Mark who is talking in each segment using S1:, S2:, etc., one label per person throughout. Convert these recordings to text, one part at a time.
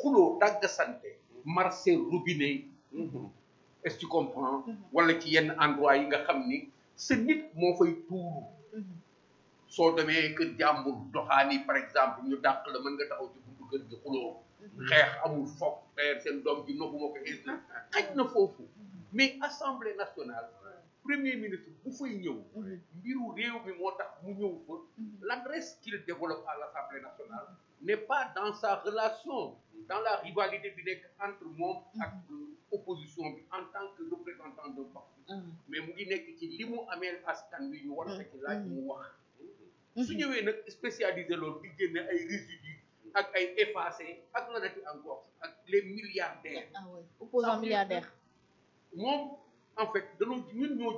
S1: xuloo dagg sante marché robinet est-ce que tu comprends wala ci yenn endroit yi nga xam ni sa nit moo fay tuuru soo demee kër jàmbur doxaani par exemple ñu dàq la mën nga taxaw ci buntu kër gi xuloo xeex amul foog d'ailleurs seen doom ji nobbu ma ko xaj na foofu mais assemblée nationale premier ministre bu fay ñëw mbiru réew mi moo tax mu ñëw fa l'adresse qu'il développe à l'Assemblée nationale n'est pas dans sa relation dans la rivalité bi nekk entre moom ak opposition bi en tant que représentant d'un parti mais mu ngi nekk ci li mu ameel askan wi ñu war a fekk laaj mu wax su ñëwee nag spécialisé loolu di génne ay résidus ak ay effacé ak la nati encore ak les milliardaires
S2: opposant milliardaire
S1: moom en fait danoo ñun ñoo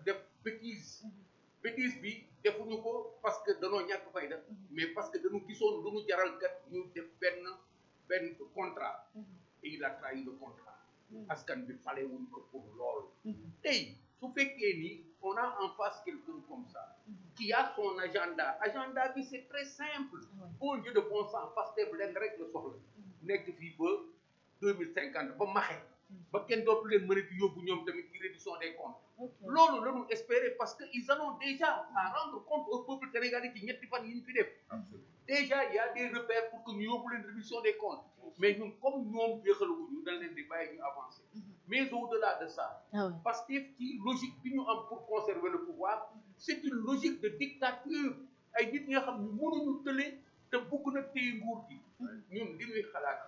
S1: def bêtise bi defuñu ko parce que danoo ñàkk fayda mais parce que dañu gisoon lu ñu jaral kat ñu def benn contrat et il a trahi le contrat askan bi fale wuñ ko pour loolu tey su fekkee ni on a en face quelqu'un comme ça qui a son agenda bi c'est très simple au lieu de bon sens Pastef leen rek la soxla nekk fii ba 2050 ba maxe ba kenn dootu leen mën a di yóbbu ñoom tamit ci réduction des comptes loolu la ñu espérer parce que ils en ont déjà à rendre compte au peuple sénégalais ci ñetti fan yi ñu fi def déjà il y a des repères pour que ñu yóbbu leen réduction des comptes mais ñun comme ñoom jeexaluguñu dañ leen di bàyyi ñu avancer mais au-delà de ça parce que ci logique bi ñu am pour conserver le pouvoir c'est une logique de dictature ay nit ñi nga xam ne mënuñu tële te bëgg na téye nguur gi ñun li ñuy xalaat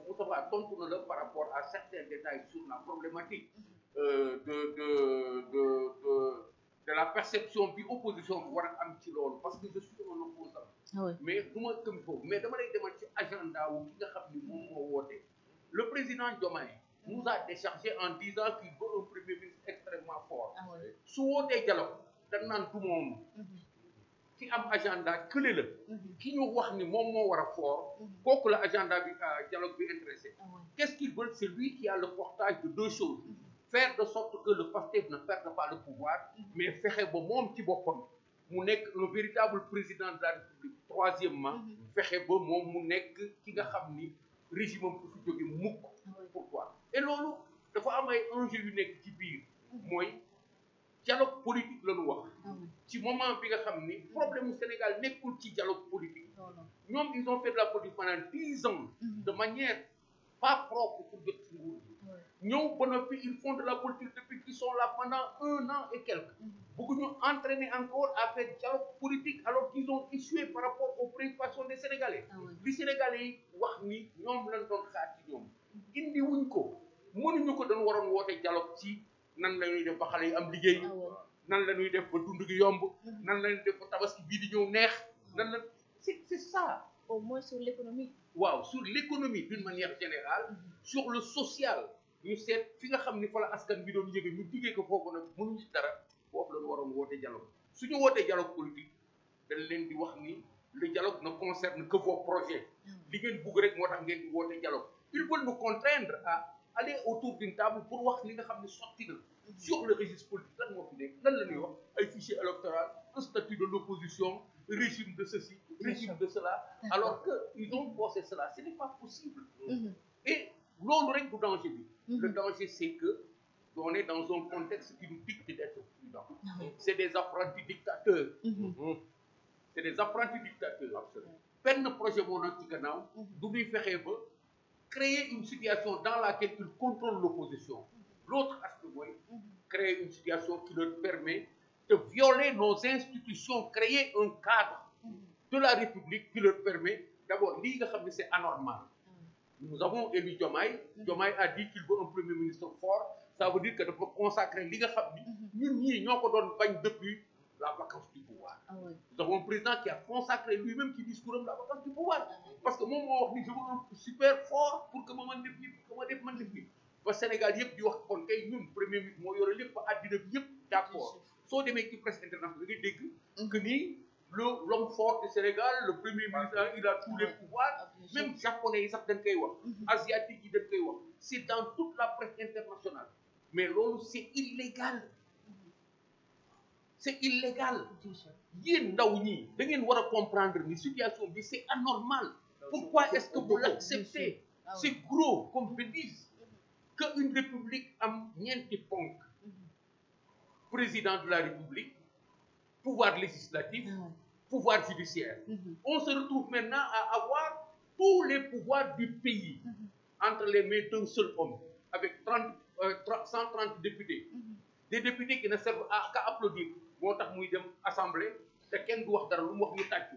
S1: Moustapha tontu na la par rapport à certains détails sur la problématique de la perception bi opposition bi war a am ci loolu parce que je suis un opposant mais du ma tëm foofu mais dama lay demal ci agenda wu ki nga xam ni moom moo woote le président Diomaye nous a déchargé en disant qu'il veut un premier ministre extrêmement fort su wootee dialogue dañ naan du moom ki am agenda kële la ki ñu wax ni moom moo war a fort kooku la agenda bi dialogue bi intéressé qu'est-ce qu'ils veulent c'est lui qui a le portage de deux choses faire de sorte que le Pastef ne perde pas le pouvoir mais fexe ba moom ci boppam mu nekk un véritable président de la République troisièmement fexe ba moom mu nekk ki nga xam ni régime am du fi jóge mukk pourquoi et loolu dafa am ay enjeux yu nekk ci biir mooy dialogue politique la ñu wax ci moment bi nga xam ni problème mu Sénégal nekkul ci dialogue politique ñoom ils ont fait de la politique pendant 10 ans de manière pas propre pour jot ci nguur gi ñëw ba noppi ils font de la politique depuis qu'ils sont là pendant 1 an et quelques bëgguñu entraîner encore à faire dialogue politique alors qu'ils ont échoué par rapport aux préoccupations des Sénégalais li Sénégalais yi wax ni ñoom lañ doon xaar ci ñoom indi wuñ ko mënuñu ko dañu waroon woote dialogue ci nan la ñuy def ba xale yi am liggéey nan la ñuy def ba dund gi yomb nan la ñuy def ba tabaski bii di ñëw neex nan la c'est ça
S2: au moins sur l'économie
S1: waaw sur l'économie d'une manière générale sur le social ñu seet fi nga xam ni fa la askan bi doon yëge ñu diggee ko foofu nag mënuñu ci dara foofu la ñu waroon woote dialogue suñu wootee dialogue politique dañ leen di wax ni le dialogue ne concerne que vos projets li ngeen bugg rek moo tax ngeen di woote dialogue ils veulent nous contraindre à aller autour d'une table pour wax li nga xam ne sotti na sur le registre politique lan moo fi nekk lan la ñuy wax ay fichier électoral un statut de l'opposition régime de ceci régime de cela alors que ils ont posé cela ce n'est pas possible et loolu rek du danger bi le danger c'est que on est dans un contexte qui nous dicte d'être prudent c'est des apprentis dictateurs c'est des apprentis dictateurs absolument benn projet moo nag ci gannaaw du ñuy fexee ba créer une situation dans laquelle ils contrôlent l'opposition l'autre aspect mooy créer une situation qui leur permet de violer nos institutions créer un cadre de la République qui leur permet d'abord lii nga xam ne c'est anormal nous avons élu Diomaye Diomaye a dit qu'il veut un premier ministre fort ça veut dire que dafa consacrer li nga xam ni ñun ñii ñoo ko doon bañ depuis la vacance du pouvoir nous avons un président qui a consacré lui-même ci discours am la vacance du pouvoir parce que moom moo wax ni je veux un super fort pour que ma mën def nii pour que ma def man def nii ba Sénégal yëpp di wax kon kay ñun premier ministre moo yore lépp ba àddina bi yëpp d'accord soo demee ci presse internationale da ngay dégg que ni l'homme fort du Sénégal le premier ministre il a tous les pouvoirs même japonais yi sax dañ koy wax asiatique yi dañ koy wax c'est dans toute la presse internationale mais loolu c'est illégal c'est illégal yéen ndaw ñi da ngeen war a comprendre ni situation bi c'est anormal Pourquoi est-ce que vous l'acceptez?
S2: Ah oui.
S1: C'est gros comme bêtise qu'une république am ñeenti ponk. Président de la République, pouvoir législatif, pouvoir judiciaire. On se retrouve maintenant à avoir tous les pouvoirs du pays entre les mains d'un seul homme, avec 130 députés. Des députés qui ne servent qu'à applaudir. Moo tax muy dem assemblée te kenn du wax dara lu mu wax ñu tàccu.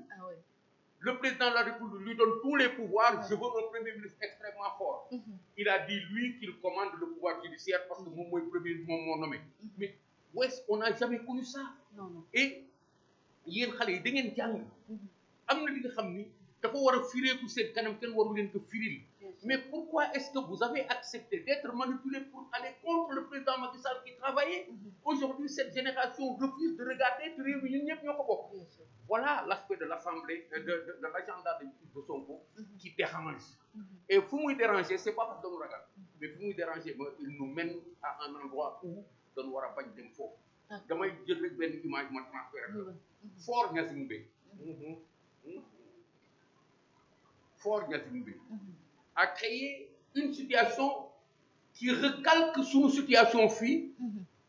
S1: Le président de la République lui donne tous les pouvoirs. Je veux un premier ministre extrêmement fort. Il a dit, lui, qu'il commande le pouvoir judiciaire parce que mon premier mon nommé. Mais où est-ce qu'on n'a jamais connu ça?
S2: Non.
S1: Et yéen xale yi da ngeen jàng. Am na li nga xam ni dafa war a fireeku seen kanam kenn waru leen ko firil. Mais pourquoi est-ce que vous avez accepté d'être manipulé pour aller contre le président Macky Sall qui travaillait? Aujourd'hui, cette génération refuse de regarder réew mi ñun ñëpp ñoo ko bokk. Voilà l'aspect de l'Assemblée, de l'agenda de Sonko qui dérange. Et fu muy déranger, c'est pas parce que dañu ragal, mais fu muy déranger, il nous mène à un endroit où dañu war a bañ dem foofu. Damay jël rek benn image ma transféré la. Fort Gnassingbé. Fort Gnassingbé a créé une situation qui recalque sur une situation fille,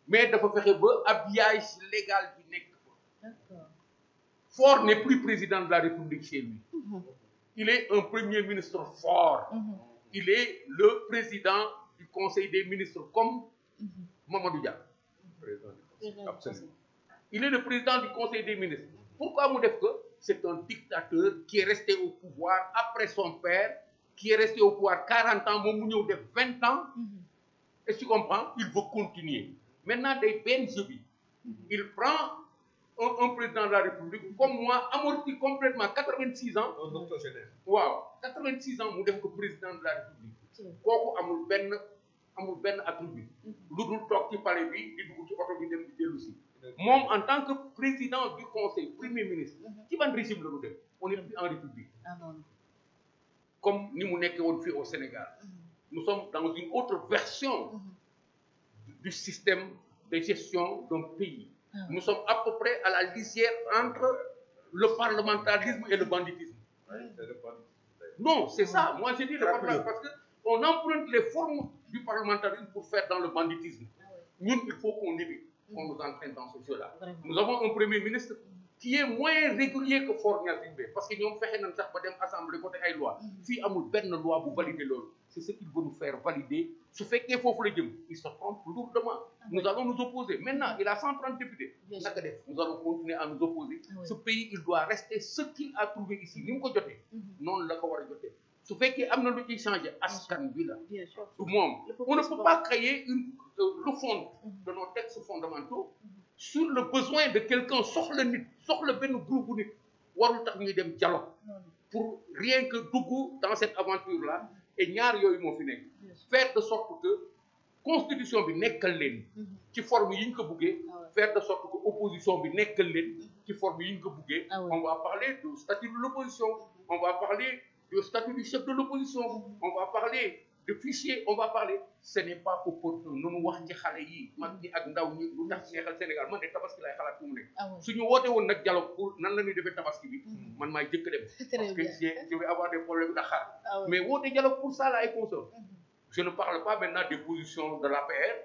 S1: mais dafa fexe ba habillage légal bi nekk fa. Fort n'est plus président de la République chez lui. Il est un premier ministre fort. Il est le président du Conseil des ministres comme Mamadou Dia. Absolument. Il est le président du Conseil des ministres. Pourquoi mu def ko? C'est un dictateur qui est resté au pouvoir après son père, qui est resté au pouvoir 40 ans, moom mu ñëw def 20 ans. Est-ce que tu comprends? Il veut continuer. Maintenant, des benn jeu bi. Il prend un président de la République comme moi, amorti complètement, 86 ans.
S3: Un octogénaire.
S1: Waaw, 86 ans mu def ko président de la République. Kooku amul benn attribut. Lu dul toog ci palais bi di dugg ci oto bi dem di dellu si. Moom en tant que président du conseil, premier ministre, ci ban régime la ñu dem? On n'est plus en République. Comme ni mu nekkee woon fii au Sénégal. Nous sommes dans une autre version du système de gestion d'un pays. Nous sommes à peu près à la lisière entre le parlementarisme et le banditisme. Non, c'est ça. Moi, je dis le parlementarisme parce qu'on emprunte les formes du parlementarisme pour faire dans le banditisme. Nous, il faut qu'on évite qu'on nous entraîne dans ce jeu-là. Nous avons un premier ministre qui est moins régulier que Fort Gnassingbé parce que ñoom fexe nañ sax ba dem assemblée côté ay loi fii amul benn loi bu valider loolu. C'est ce qu'il veut nous faire valider. Su fekkee foofu la jëm, il se trompe lourdement. Nous allons nous opposer. Maintenant, il a 130 députés. Naka def, nous allons continuer à nous opposer. Ce pays, il doit rester ce qu'il a trouvé ici. Ni mu ko jotee, noonu la ko war a jotee. Su fekkee am na lu ciy changer, askan bi la. Du moom. On ne peut pas créer le fond de nos textes fondamentaux sur le besoin de quelqu'un, soxla nit, soxla benn groupe bu nit, warul tax ñuy dem dialogue pour rien que dugg dans cette aventure-là. Et ñaar yooyu moo fi nekk. Faire de sorte que constitution bi nekkal leen ci forme yi ñu ko buggee. Faire de sorte que opposition bi nekkal leen ci forme yi ñu ko buggee. On va parler du statut de l'opposition. On va parler du statut du chef de l'opposition. On va parler de fichier. On va parler. Ce n'est pas opportun. Nunu wax ci xale yi mag ñi ak ndaw ñi lu tax neexal Sénégal man de tabaski lay xalaat fu mu nekk. Suñu woote woon nag dialogue pour nan la ñuy defee tabaski bi. Man maay jëkk dem. Parce que je vais avoir des problèmes de xaar. Mais woote dialogue pour ça là ay consort. Je ne parle pas maintenant des positions de l'APR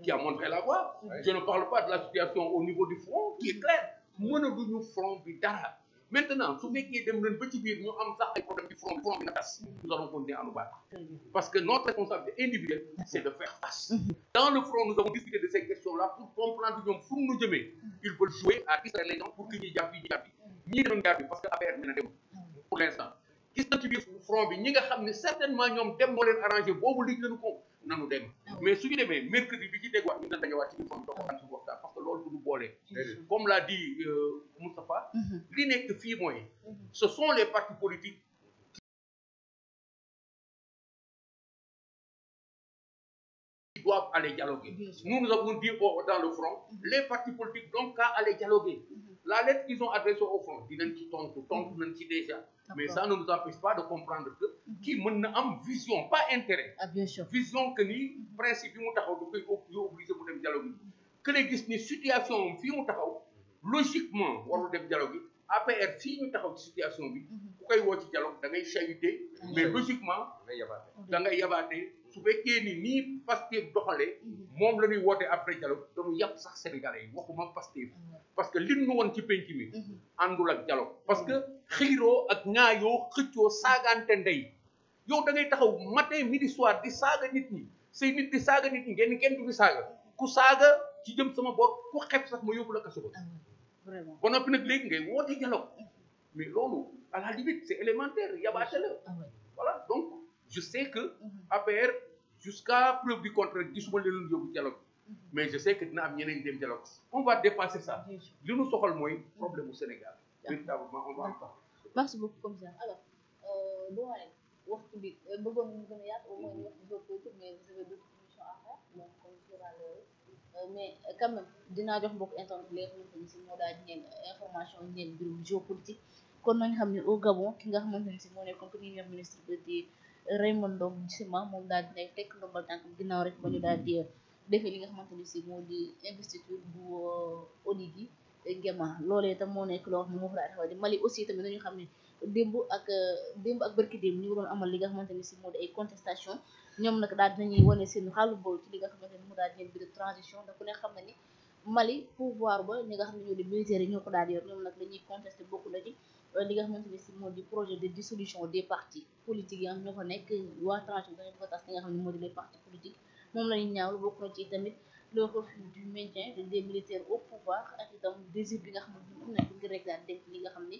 S1: qui a montré la voie. Je ne parle pas de la situation au niveau du front qui est clair. Mënaluñu front bi dara. Maintenant, su fekkee dem nañ ba ci biir ñu am sax ay problème ci front bi na tas. Nous allons continuer à nous battre. Parce que notre responsabilité individuelle, c'est de faire face. Dans le front, nous avons discuté de ces questions-là pour comprendre ñoom fu mu jëmee. Ils veulent jouer à distraire les gens pour que ñuy jàpp ñii doon jàpp parce que affaire bi na dem pour l'instant. Gis nañ ci biir front bi ñi nga xam ne certainement ñoom dem moo leen arrangé boobu liñ leen ko nanu dem. Mais suñu demee mercredi bi ci dégwaat ñu dañuwaat ci biir front bi dox ak waxtaan parce que loolu du ñu boole. Comme l'a dit Moustapha, li nekk fii mooy ce sont les partis politiques qui doivent aller dialoguer. Nous avons dit dans le front, les partis politiques n'ont qu'à aller dialoguer. La lettre qu'ils ont adressée au front, dinañ ci tontu nañ ci déjà. Mais ça ne nous empêche pas de comprendre que kii mën na am vision, pas intérêt. Vision que ni principe bi mu taxaw du koy obligé mu dem dialogue. Que les gis ni situation fii mu taxaw logiquement warul dem dialogue. APR fii ñu taxaw ci situation bi koy woo ci dialogue da ngay chahuter mais logiquement da ngay yabaate su fekkee ni nii Pastef doxalee moom la ñuy woote après dialogue dañu yàpp sax sénégalais yi waxuma Pastef parce que lin nu woon ci penc mi àndul ak dialogue parce que xiiroo ak ñaayoo xëccoo saagaante ndey yow da ngay taxaw matin midi soir di saaga nit ñi say nit di saaga nit ñi ngeen kenn du fi saaga ku saaga ci jëm sama bor ku xeeb sax ma yóbbu la kaso ba
S2: vraiment
S1: ba noppi nag léegi ngay woote dialogue mais loolu à la limite c'est élémentaire yabaate la voilà donc je sais que APR jusqu'à preuve du contraire gisuma leen yóbbu dialogue mais je sais que dina am ñeneen dem dialogue on va dépasser ça li nu soxal mooy problème au Sénégal véritablement on va en parler.
S2: Merci beaucoup commissaire alors doyen waxtu bi bëggoon ñu gën a yaatu au moins ñu wax géopolitique mais vous avez d'autres émissions à faire donc on sera là mais quand même dinaa jox mbokk internet li nga xamante ni si moo daal di information ñeen mbirum géopolitique kon nañ xam ne au Gabon ki nga xamante ni si moo nekkoon premier ministre di Raymond Ndong Djima moom daal di tekk ndombal tànkam ginnaaw rek ba ñu daal di defee li nga xamante ni si moo di investiture bu Oligui Nguema loolee itam moo nekk loo xam ne moo fa daal di xaw di Mali aussi tamit nañu xam ne démb ak bërki démb ñu doon amal li nga xamante ni si moo di ay contestation ñoom nag daal dinañuy wane seen xaalu bool ci li nga xamante ni moo daal di leen bi de transition da ku ne xam na ni Mali pouvoir ba ñi nga xam ne ñoo di militaires yi ñoo ko daal di yor ñoom nag dañuy contesté bokk na ci li nga xamante ni si moo di projet de dissolution des partis politiques yi nga xam ñoo fa nekk waa transition dañu ko tas li nga xam ne moo di les partis politiques moom lañuy ñaawlu bokk na ci tamit le refus du maintien des militaires au pouvoir ak itam désir bi nga xam ne am na ngir rek daal denc li nga xam ni